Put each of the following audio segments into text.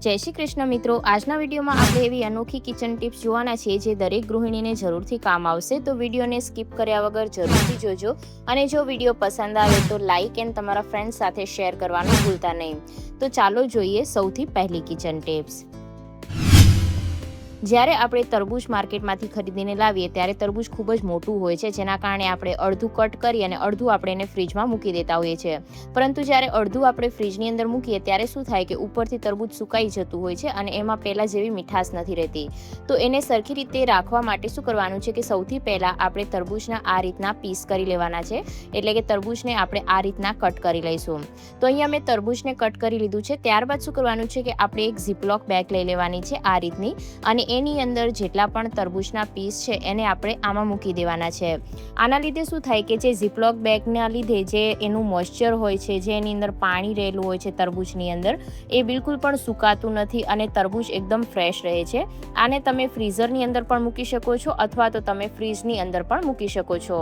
जय श्री कृष्ण मित्रों, आजना वीडियो में આપણે એવી અનોખી કિચન ટિપ્સ જોવાના છીએ જે દરેક ગૃહિણીને જરૂરથી કામ આવશે। તો વિડીયોને સ્કીપ કર્યા વગર જરૂરથી જોજો અને જો વિડીયો પસંદ આવે તો લાઈક એન્ડ તમારા ફ્રેન્ડ્સ સાથે શેર કરવાનું ભૂલતા નહીં। તો ચાલો જોઈએ સૌથી પહેલી કિચન ટિપ્સ। જ્યારે આપણે તરબૂચ માર્કેટમાંથી ખરીદીને લાવીએ ત્યારે તરબૂચ ખૂબ જ મોટું હોય છે, જેના કારણે આપણે અડધું કટ કરી અને અડધું આપણે એને ફ્રીજમાં મૂકી દેતા હોઈએ છીએ। પરંતુ જ્યારે અડધું આપણે ફ્રીજની અંદર મૂકીએ ત્યારે શું થાય કે ઉપરથી તરબૂચ સુકાઈ જતું હોય છે અને એમાં પહેલાં જેવી મીઠાશ નથી રહેતી। તો એને સરખી રીતે રાખવા માટે શું કરવાનું છે કે સૌથી પહેલાં આપણે તરબૂચના આ રીતના પીસ કરી લેવાના છે, એટલે કે તરબૂચને આપણે આ રીતના કટ કરી લઈશું। તો અહીંયા મેં તરબૂચને કટ કરી લીધું છે। ત્યારબાદ શું કરવાનું છે કે આપણે એક ઝીપલોક બેગ લઈ લેવાની છે આ રીતની, અને એની અંદર જેટલા પણ તરબૂચના પીસ છે એને આપણે આમાં મૂકી દેવાના છે। આના લીધે શું થાય કે જે ઝીપલોક બેગના લીધે જે એનું મોઇશ્ચર હોય છે, જે એની અંદર પાણી રહેલું હોય છે તરબૂચની અંદર, એ બિલકુલ પણ સુકાતું નથી અને તરબૂચ એકદમ ફ્રેશ રહે છે। આને તમે ફ્રીઝરની અંદર પણ મૂકી શકો છો અથવા તો તમે ફ્રીજની અંદર પણ મૂકી શકો છો।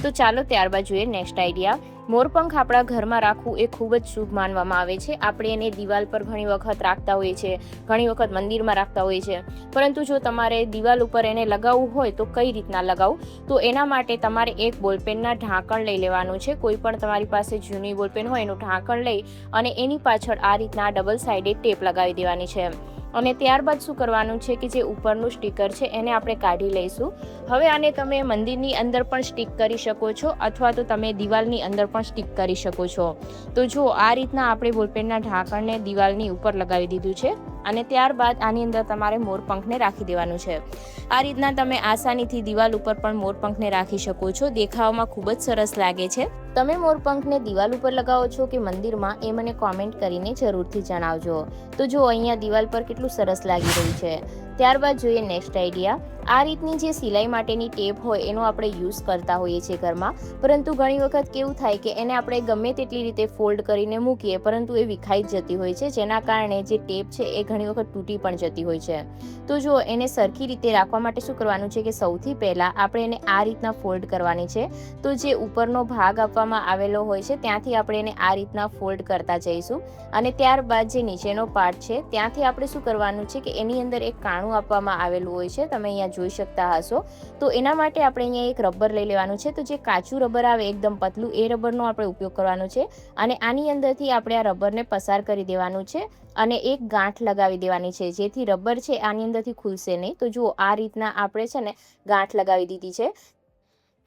તો ચાલો ત્યારબાદ જોઈએ નેક્સ્ટ આઈડિયા। મોરપંખ આપણા ઘરમાં રાખવું એ ખૂબ જ શુભ માનવામાં આવે છે। આપણે એને દિવાલ પર ઘણી વખત રાખતા હોઈએ છીએ, ઘણી વખત મંદિરમાં રાખતા હોઈએ છીએ, પરંતુ જો તમારે દિવાલ ઉપર એને લગાવવું હોય તો કઈ રીતના લગાવવું, તો એના માટે તમારે એક બોલપેનના ઢાંકણ લઈ લેવાનું છે। કોઈ પણ તમારી પાસે જૂની બોલપેન હોય એનું ઢાંકણ લઈ અને એની પાછળ આ રીતના ડબલ સાઇડેડ ટેપ લગાવી દેવાની છે। અને ત્યારબાદ શું કરવાનું છે કે જે ઉપરનું સ્ટીકર છે એને આપણે કાઢી લઈશું। હવે આને તમે મંદિરની અંદર પણ સ્ટીક કરી શકો છો અથવા તો તમે દિવાલની અંદર પણ સ્ટીક કરી શકો છો। તો જો આ રીતના આપણે બોલપેનના ઢાંકણને દિવાલની ઉપર લગાવી દીધું છે અને ત્યારબાદ આની અંદર તમારે મોરપંખને રાખી દેવાનું છે। આ રીતના તમે આસાનીથી દિવાલ ઉપર પણ મોરપંખને રાખી શકો છો। દેખાવમાં ખૂબ જ સરસ લાગે છે। તમે મોરપંખને દિવાલ ઉપર લગાવો છો કે મંદિરમાં એ મને કોમેન્ટ કરીને જરૂરથી જણાવજો। તો જો અહીંયા દિવાલ પર કેટલું સરસ લાગી રહ્યું છે। ત્યારબાદ જોઈએ નેક્સ્ટ આઈડિયા। આ રીતની જે સિલાઈ માટેની ટેપ હોય એનો આપણે યુઝ કરતા હોઈએ છીએ ઘરમાં, પરંતુ ઘણી વખત કેવું થાય કે એને આપણે ગમે તેટલી રીતે ફોલ્ડ કરીને મૂકીએ પરંતુ એ વિખાઈ જ જતી હોય છે, જેના કારણે જે ટેપ છે એ ઘણી વખત તૂટી પણ જતી હોય છે। તો જો એને સરખી રીતે રાખવા માટે શું કરવાનું છે કે સૌથી પહેલાં આપણે એને આ રીતના ફોલ્ડ કરવાની છે। તો જે ઉપરનો ભાગ આપવામાં આવેલો હોય છે ત્યાંથી આપણે એને આ રીતના ફોલ્ડ કરતા જઈશું અને ત્યારબાદ જે નીચેનો પાર્ટ છે ત્યાંથી આપણે શું કરવાનું છે કે એની અંદર એક કાણું આપવામાં આવેલું હોય છે, તમે અહીંયા જોઈ શકતા હશો। તો એના માટે આપણે અહીંયા એક રબર લઈ લેવાનું છે। તો જે કાચું રબર આવે એકદમ પતલું, એ રબરનો આપણે ઉપયોગ કરવાનો છે અને આની અંદરથી આપણે આ રબરને પસાર કરી દેવાનું છે અને એક ગાંઠ લગાવી દેવાની છે, જેથી રબર છે આની અંદરથી ખુલશે નહીં। તો જુઓ આ રીતના આપણે છે ને ગાંઠ લગાવી દીધી છે।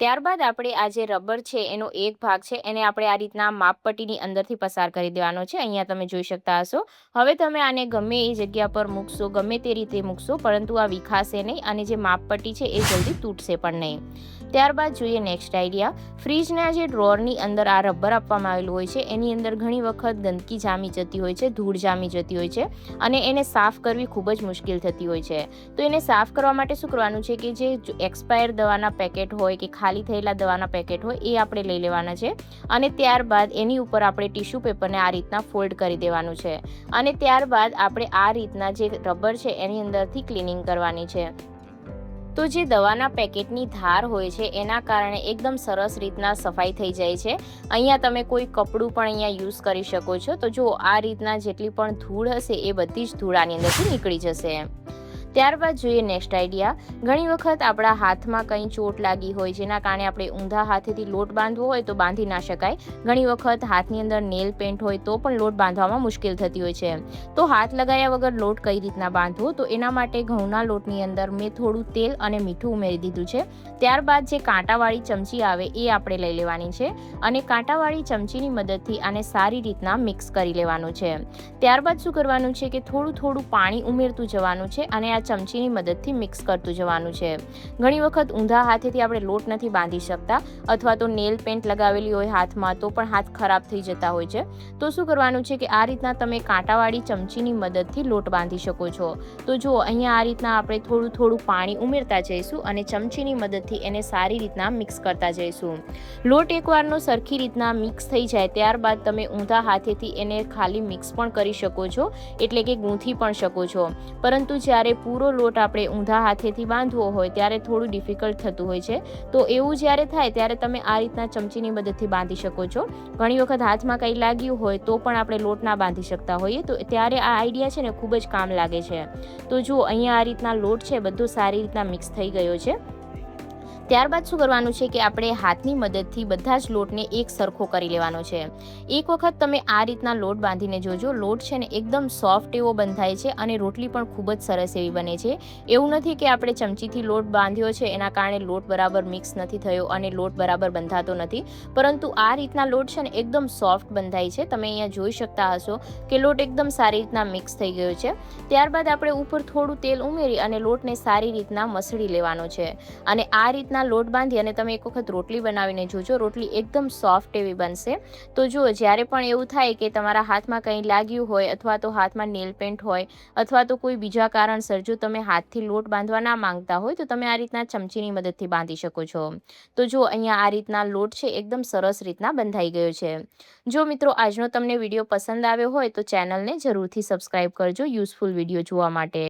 ત્યારબાદ આપણે આ જે રબર છે એનો એક ભાગ છે એને આપણે આ રીતના માપપટ્ટીની અંદરથી પસાર કરી દેવાનો છે, અહીંયા તમે જોઈ શકતા હશો। હવે તમે આને ગમે એ જગ્યા પર મૂકશો, ગમે તે રીતે મૂકશો, પરંતુ આ વિખાશે નહીં અને જે માપપટ્ટી છે એ જલ્દી તૂટશે પણ નહીં। ત્યારબાદ જોઈએ નેક્સ્ટ આઈડિયા। ફ્રીજના જે ડ્રોરની અંદર આ રબર આપવામાં આવેલું હોય છે એની અંદર ઘણી વખત ગંદકી જામી જતી હોય છે, ધૂળ જામી જતી હોય છે અને એને સાફ કરવી ખૂબ જ મુશ્કેલ થતી હોય છે। તો એને સાફ કરવા માટે શું કરવાનું છે કે જે એક્સપાયર દવાના પેકેટ હોય કે ખાલી થયેલા દવાના પેકેટ હોય એ આપણે લઈ લેવાના છે અને ત્યારબાદ એની ઉપર આપણે ટીશ્યુ પેપરને આ રીતના ફોલ્ડ કરી દેવાનું છે અને ત્યારબાદ આપણે આ રીતના જે રબર છે એની અંદરથી ક્લિનિંગ કરવાની છે। તો જે દવાના પેકેટની ધાર હોય છે એના કારણે એકદમ સરસ રીતના સફાઈ થઈ જાય છે। અહીંયા તમે કોઈ કપડું પણ અહીંયા યુઝ કરી શકો છો। તો જો આ રીતના જેટલી પણ ધૂળ હશે એ બધી જ ધૂળ આની અંદરથી નીકળી જશે। ત્યારબાદ જોઈએ નેક્સ્ટ આઈડિયા। ઘણી વખત આપણા હાથમાં કંઈ ચોટ લાગી હોય જેના કારણે આપણે ઊંધા હાથેથી લોટ બાંધવો હોય તો બાંધી ના શકાય। ઘણી વખત હાથની અંદર નેલ પેન્ટ હોય તો પણ લોટ બાંધવામાં મુશ્કેલ થતી હોય છે। તો હાથ લગાવ્યા વગર લોટ કઈ રીતના બાંધવો, તો એના માટે ઘઉંના લોટની અંદર મેં થોડું તેલ અને મીઠું ઉમેરી દીધું છે। ત્યારબાદ જે કાંટાવાળી ચમચી આવે એ આપણે લઈ લેવાની છે અને કાંટાવાળી ચમચીની મદદથી આને સારી રીતના મિક્સ કરી લેવાનું છે। ત્યારબાદ શું કરવાનું છે કે થોડું થોડું પાણી ઉમેરતું જવાનું છે અને આ ચમચીની મદદથી મિક્સ કરતું જવાનું છે। ઘણી વખત ઊંધા હાથેથી આપણે લોટ નથી બાંધી શકતા અથવા તો નેલ પેન્ટ લગાવેલી હોય હાથમાં તો પણ હાથ ખરાબ થઈ જતા હોય છે। તો શું કરવાનું છે કે આ રીતના તમે કાંટાવાળી ચમચીની મદદથી લોટ બાંધી શકો છો। તો જુઓ અહીંયા આ રીતના આપણે થોડું થોડું પાણી ઉમેરતા જઈશું અને ચમચીની મદદથી એને સારી રીતના મિક્સ કરતા જઈશું। લોટ એકવારનો સરખી રીતના મિક્સ થઈ જાય ત્યારબાદ તમે ઊંધા હાથેથી એને ખાલી મિક્સ પણ કરી શકો છો, એટલે કે ગૂંથી પણ શકો છો, પરંતુ જ્યારે પૂરો લોટ આપણે ઊંધા હાથેથી બાંધવો હોય ત્યારે થોડું ડિફિકલ્ટ થતું હોય છે. તો એવું જ્યારે થાય ત્યારે તમે આ રીતના ચમચીની મદદથી બાંધી શકો છો. ઘણી વખત હાથમાં કંઈ લાગ્યું હોય તો પણ આપણે લોટ ના બાંધી શકતા હોઈએ, તો ત્યારે આ આઈડિયા છે ને ખૂબ જ કામ લાગે છે. તો જુઓ અહીંયા આ રીતના લોટ છે બધો સારી રીતના મિક્સ થઈ ગયો છે. ત્યારબાદ શું કરવાનું છે કે આપણે હાથની મદદથી બધા જ લોટને એક સરખો કરી લેવાનો છે. એક વખત તમે આ રીતના લોટ બાંધીને જોજો. લોટ છે ને એકદમ સોફ્ટ એવો બંધાય છે અને રોટલી પણ ખૂબ જ સરસ એવી બને છે. એવું નથી કે આપણે ચમચીથી લોટ બાંધ્યો છે એના કારણે લોટ બરાબર મિક્સ નથી થયો અને લોટ બરાબર બંધાતો નથી, પરંતુ આ રીતના લોટ છે ને એકદમ સોફ્ટ બંધાય છે. તમે અહીંયા જોઈ શકતા હશો કે લોટ એકદમ સારી રીતના મિક્સ થઈ ગયો છે. ત્યારબાદ આપણે ઉપર થોડું તેલ ઉમેરી અને લોટને સારી રીતના મસળી લેવાનો છે. અને આ રીતના લોટ બાંધી અને તમે એક વખત રોટલી બનાવીને જોજો. રોટલી એકદમ સોફ્ટ એવી બનશે. તો જુઓ, જ્યારે પણ એવું થાય કે તમારા હાથમાં કંઈ લાગ્યું હોય અથવા તો હાથમાં નેલ પેન્ટ હોય અથવા તો કોઈ બીજા કારણસર જો તમે હાથથી લોટ બાંધવા ના માંગતા હોય તો તમે આ રીતના ચમચીની મદદથી બાંધી શકો છો. તો જુઓ, અહીંયા આ રીતના લોટ છે એકદમ સરસ રીતના બંધાઈ ગયો છે. જો મિત્રો આજનો તમને વિડીયો પસંદ આવ્યો હોય તો ચેનલને જરૂરથી સબસ્ક્રાઈબ કરજો યુઝફુલ વિડીયો જોવા માટે.